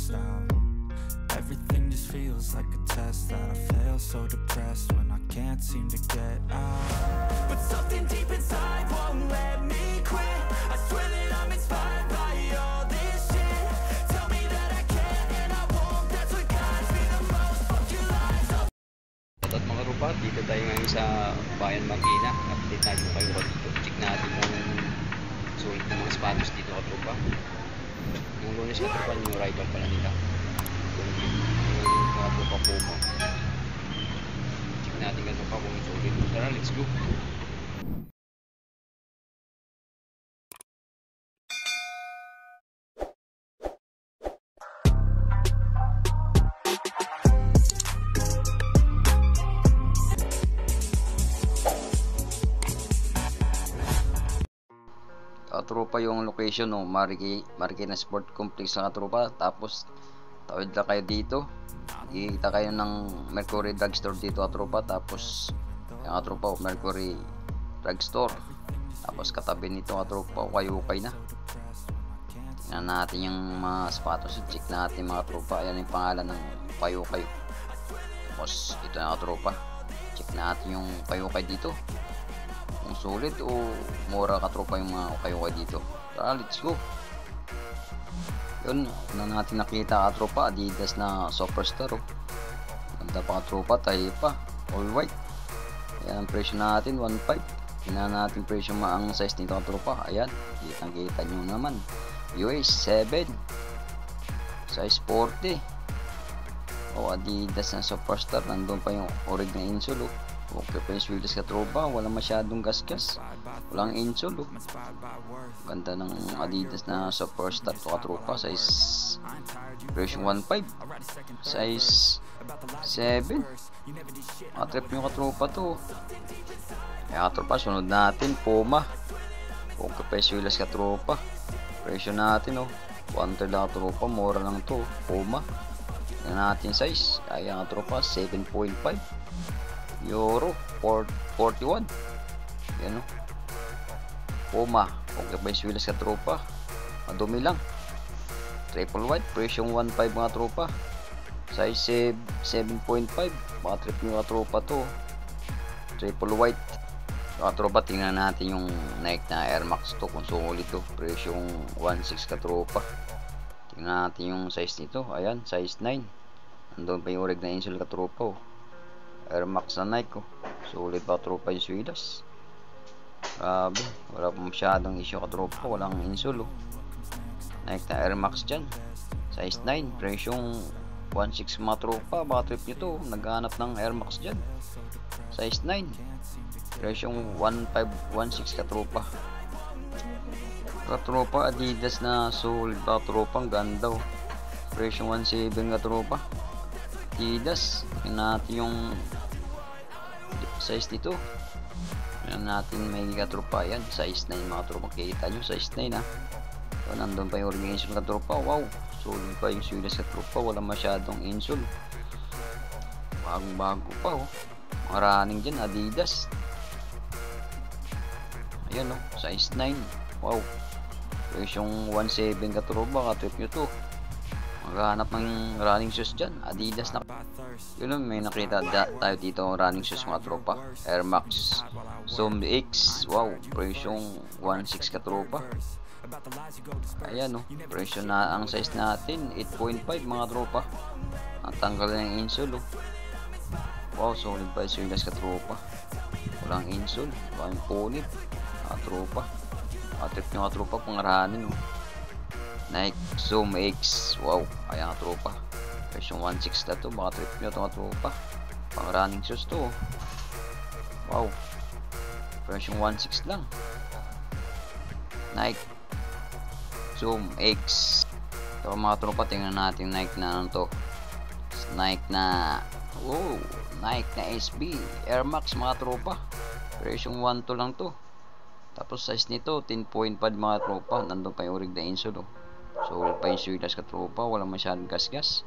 stressed out. Everything just feels like a test that I fail, so depressed when I can't seem to get out. But something deep inside won't let me quit. I swear that I'm inspired by all this shit. Tell me that I can and I won't. That's what guides me the most. Fuck your lies. At mga rupa, dito tayo ngayon sa Bayan Marikina. Update natin kayo dito. Check natin yung sulit ng mga sapatos dito at rupa. Yung Lunes at rupa, yung rival pala nila. Yung mga rupa Puma. Check natin ka rupa kung sulit. Tara, let's go! Katropa yung location, no? Marikina Sport Complex ng katropa. Tapos tawid lang kayo dito, kikita kayo ng Mercury Drugstore dito katropa. Tapos yung katropa, Mercury Drugstore. Tapos katabi nito katropa, ukay-ukay na. Tingnan natin yung mga sapatos, check natin mga katropa. Ayan yung pangalan ng ukay-ukay. Tapos ito na katropa, check natin yung ukay-ukay dito, kung solid o mura katropa yung mga ukay-ukay dito. Tara, let's go. Yun, na natin nakita katropa, Adidas na Superstar, oh. Ganda pa katropa, tayo pa, all white. Ayan ang presyo natin, 1.5. Tingnan natin presyo ang size nito katropa. Ayan, kita nyo naman, US 7 size 40. O Adidas na Superstar, nandun pa yung orig na insole, oh. Okay pa yung swiveless katropa, walang masyadong gasgas, walang insole, oh. Ganda ng Adidas na Superstar to katropa, size version 1.5, size 7. Matrip nyo katropa to. Kaya katropa, sunod natin Puma. Okay pa yung swiveless katropa, presyo natin, oh, 1.3 lang katropa, mura lang to, Puma. Yan natin size, kaya katropa 7.5 euro 41. Yan, o, Puma. Okay ba yung swiveless ka tropa, madumi lang, triple white, presyong 1.5 mga tropa, size 7.5. Mga trip nyo ka tropa to, triple white mga tropa. Tingnan natin yung Nike na Air Max to, kung sulit to, presyong 1.6 ka tropa. Tingnan natin yung size nito, ayan, size 9. Andun pa yung orig na insole ka tropa, oh. Air Max na Nike, oh. Sulit pa tropa yung swiveless. Grabe, wala pa masyadong issue katropa, walang insole, oh. Nike na Air Max dyan, size 9, presyong 1.6 mga tropa. Baka trip nyo to, naghanap ng Air Max dyan, size 9, presyong 1.5, 1.6 katropa. Katropa, Adidas na solid pa katropa, ang ganda, oh. Presyong 1.7 katropa, Adidas. Tingnan natin yung size dito. Tingnan natin, may katropa, yan, size 9 mga tropa. Kita nyo, size 9, ha. So, nandun pa yung organization katropa. Wow, solid pa yung swiveless katropa, wala masyadong insole, bagong bago pa, oh. Mga running dyan, Adidas. Ayan, oh, size 9. Wow, presyong 1.7 katropa, katrip nyo to. Maghanap ng running shoes dyan, Adidas na. Yun, may nakita tayo dito running shoes mga tropa, Air Max Zoom X. Wow, presyong 1.6 katropa. Ayan, oh, presyo na ang size natin 8.5 mga tropa. Ang tanggal na yung insole, oh. Wow, solid pa yung swiveless katropa, walang insole, walang punit mga tropa. Matrip nyo mga tropa, pang running, oh. Nike Zoom X. Wow, ayan nga tropa, presyong 1.6 na to. Baka trip nyo ito nga tropa, pang running shoes to, oh. Wow, presyong 1.6 lang, Nike Zoom X. So mga tropa, tingnan natin Nike na ano to, Nike na, oh, Nike na SB Air Max mga tropa, presyong 1.2 lang to. Tapos size nito 10.5 mga tropa, nandun pa yung orig na insole, oh. So pa yung swiveless ka tropa, wala masyadong gas-gas,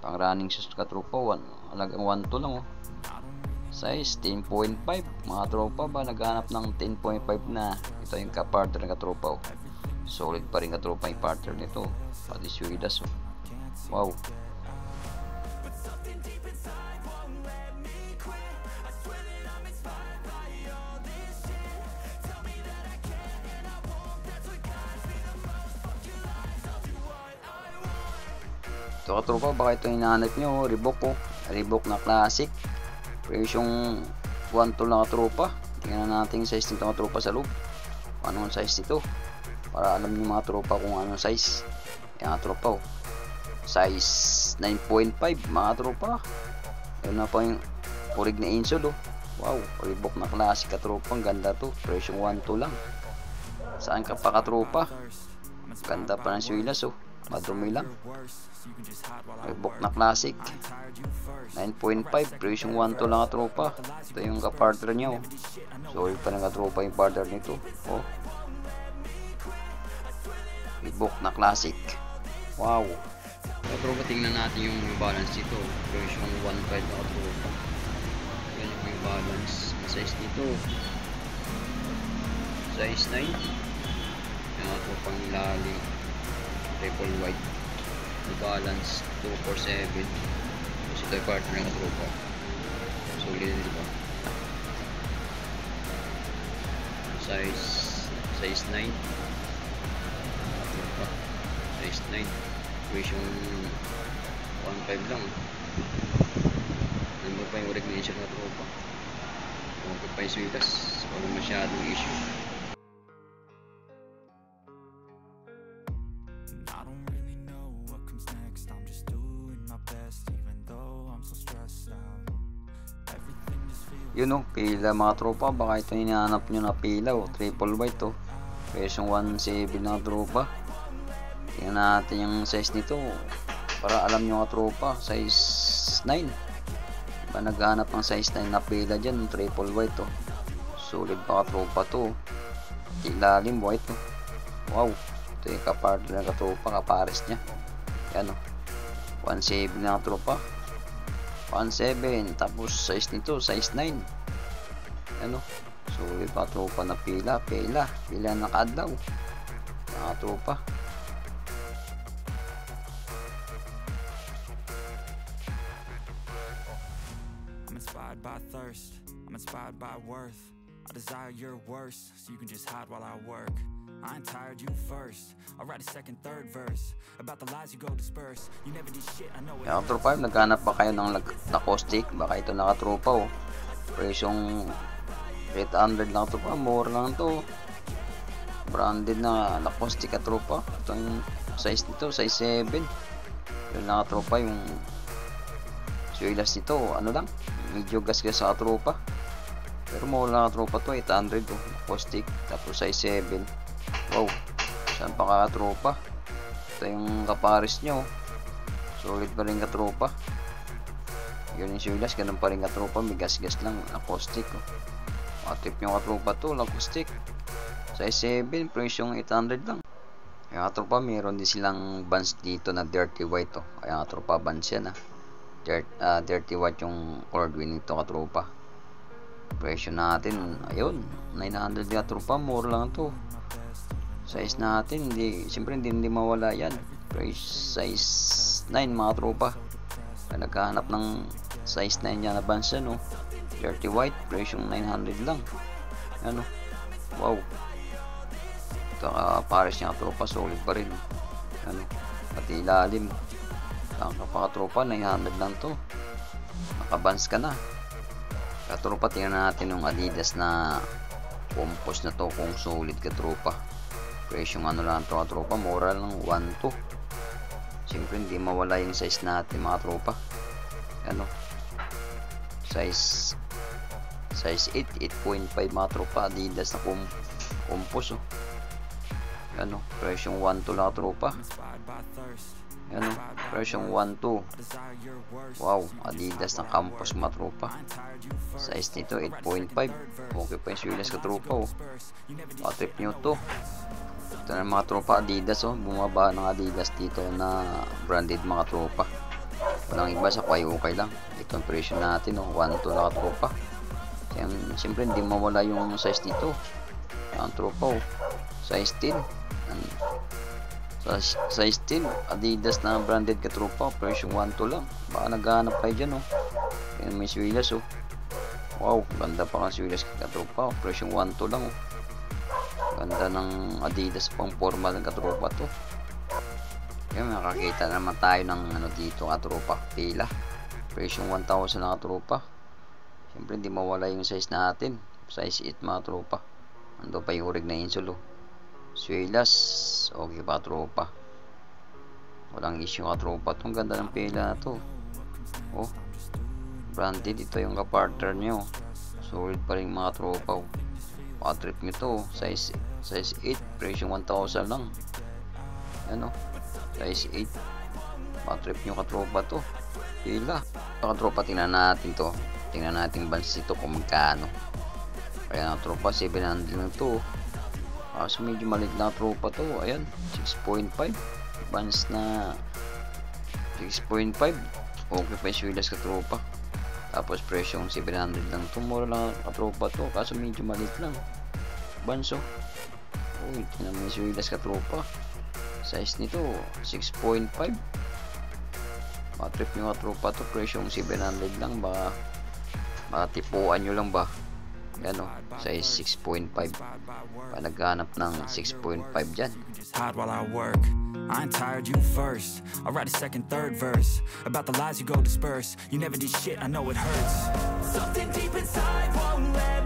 pang running shoes ka tropa, halagang 1.2 lang, oh. Size 10.5 mga tropa. Ba naghanap ng 10.5 na, ito yung ka-partner ka tropa, oh. Solid pa rin ka tropa yung partner nito, pati swiveless, oh. Wow. But something deep inside won't let me quit. I swear that I'm inspired by all this shit. Tell me that I can and I won't. That's what guides me the most. Fuck your lies, I'll do what I want. Ito katropa, baka ito hinahanap nyo. Reebok ko. Reebok na classic. Presyong 1.2 lang katropa. Tingnan natin yung size nito katropa sa loob. Anong size nito? Para alam niyo mga tropa kung anong size. Yan katropa oh. Size 9.5 mga tropa. Yun na pa yung kurig na insole oh. Wow, Reebok na classic katropa. Ang ganda to. Presyong 1.2 lang. Saan ka pa katropa? Ganda pa ng swilas oh. Madumi lang. Reebok na classic 9.5. Presyong 1.2 lang katropa. Ito yung kapartner niya oh. So pa ng katropa yung partner nito oh. Reebok na classic. Wow. Katropa, tingnan natin yung balance dito. Presyong 1.5 na katropa. Yan yung balance. Size nito size 9. Yan katropang lalim. Triple white. Balance 247. So ito yung partner ng katropa. Solid din diba? Size 9. Katropa. Size 9. Presyong 1.5 lang. Number pa yung recognition ng katropa. Okay pa yung switas. Walang masyadong issue. I don't really know what comes next. I'm just doing my best, even though I'm so stressed out. Everything just feels. Yun o, pila mga tropa. Baka ito hinahanap nyo na pila o. Triple white o. Presyong 1.7 na tropa. Tingnan natin yung size nito. Para alam nyo mga tropa. Size 9. Ba naghahanap ng size 9 na pila dyan. Triple white o. Solid pa katropa to. Ilalim white o. Wow. Ito yung kapartner na katropa. Kapares nya. Yan o. 1.7 na katropa. 1.7. Tapos size nito. Size 9. Ano? Solid pa tropa na pila. Pila na kadlaw. Mga tropa. I'm inspired by thirst. I'm inspired by worth. I desire your worst, so you can just hide while I work. I ain't tired, you first. I'll write a second, third verse about the lies you go disperse. You never did shit, I know it. Yung tropa, naghanap pa kayo ng caustic. Baka ito nakatropa oh. Presyong 800 lang tropa. More lang to. Branded na caustic katropa. Ito yung size nito, size 7. Yung nakatropa yung swilas nito. Ano lang? Medyo gas-gas sa katropa. Pero more lang katropa to. 800 oh. Caustic. Tapos size 7. Wow. Saan pa kakatropa? Ito yung kapares nyo. Solid pa rin katropa. Yun yung swilas. Ganun pa rin katropa. May gas-gas lang. Acoustic. Oh. Matip yung katropa to. Acoustic. Size 7. Presyong 800 lang. Yung katropa. Meron din silang bands dito na dirty white. Oh. Kaya katropa bands yan. Dirty white yung cord winning to katropa. Presyo natin. Ayun. 900 katropa. More lang to. Size natin, siyempre hindi mawala yan. Price size 9 mga tropa. Naghahanap ng size 9 yan na bansa no. Dirty white, presyong 900 lang. Ano? Wow. Ito pares niya tropa, solid pa rin. Ano? Pati ilalim. Kapaka tropa, 900 lang to. Nakabans ka na. Katropa, tingnan natin yung Adidas na compost na to kung solid ka tropa. Presyong ano lang to tropa, mura lang 1.2. Siyempre hindi mawala yung size natin mga tropa. Ano? Size 8, 8.5 mga tropa. Adidas na compos oh. Ano? Presyong 1.2 lang tropa. Ano? Presyong 1.2. Wow, Adidas na campus mga tropa. Size nito 8.5. Okay pa yung swilas ka tropa oh. Patrip nyo to. Ito na mga tropa Adidas oh. Bumaba ng Adidas dito na branded mga tropa. Walang iba sa okay lang. Ito ang presyo natin oh. 1.2 lang tropa. Siyempre hindi mawala yung size dito. Ang tropa oh. Size 10. Size 10, Adidas na branded katropa, presyo 1.2 lang. Baka naghahanap kayo dyan, oh. Yan, may swilas, oh. Wow, ganda pa ang swilas katropa, oh. Presyo 1.2 lang, oh. Ganda ng Adidas pang formal ng katropa to. Yan, makakita naman tayo ng ano dito katropa, pila. Presyo 1,000 na katropa. Siyempre, hindi mawala yung size natin. Size 8 mga tropa. Ando pa yung urig na insole, oh. Swilas, okay pa tropa. Walang issue ka tropa. Itong ganda ng pila na to. Oh, branded. Ito yung kapartner nyo. Solid pa rin mga tropa, oh. Patrip nyo to. Size 8, presyo 1,000 lang. Ano, size 8. Patrip nyo katropa to. Pila. Katropa, tingnan natin to. Tingnan natin bands ito kung magkano. Kaya na tropa, 700 lang to. So medyo maliit na tropa to. Ayan, 6.5 bands na 6.5. Okay pa yung swilas ka tropa. Tapos presyong 700 lang to. Mura lang katropa to, kaso medyo maliit lang bands, oh. Uy, tinan mo yung swilas ka tropa. Size nito 6.5. Matrip yung katropa to, presyong 700 lang. Baka tipuan nyo lang ba. Yan, oh, size 6.5. Naghanap ng 6.5 dyan. Hide while I work. I ain't tired, you first. I'll write a second, third verse about the lies you go disperse. You never did shit, I know it hurts. Something deep inside won't let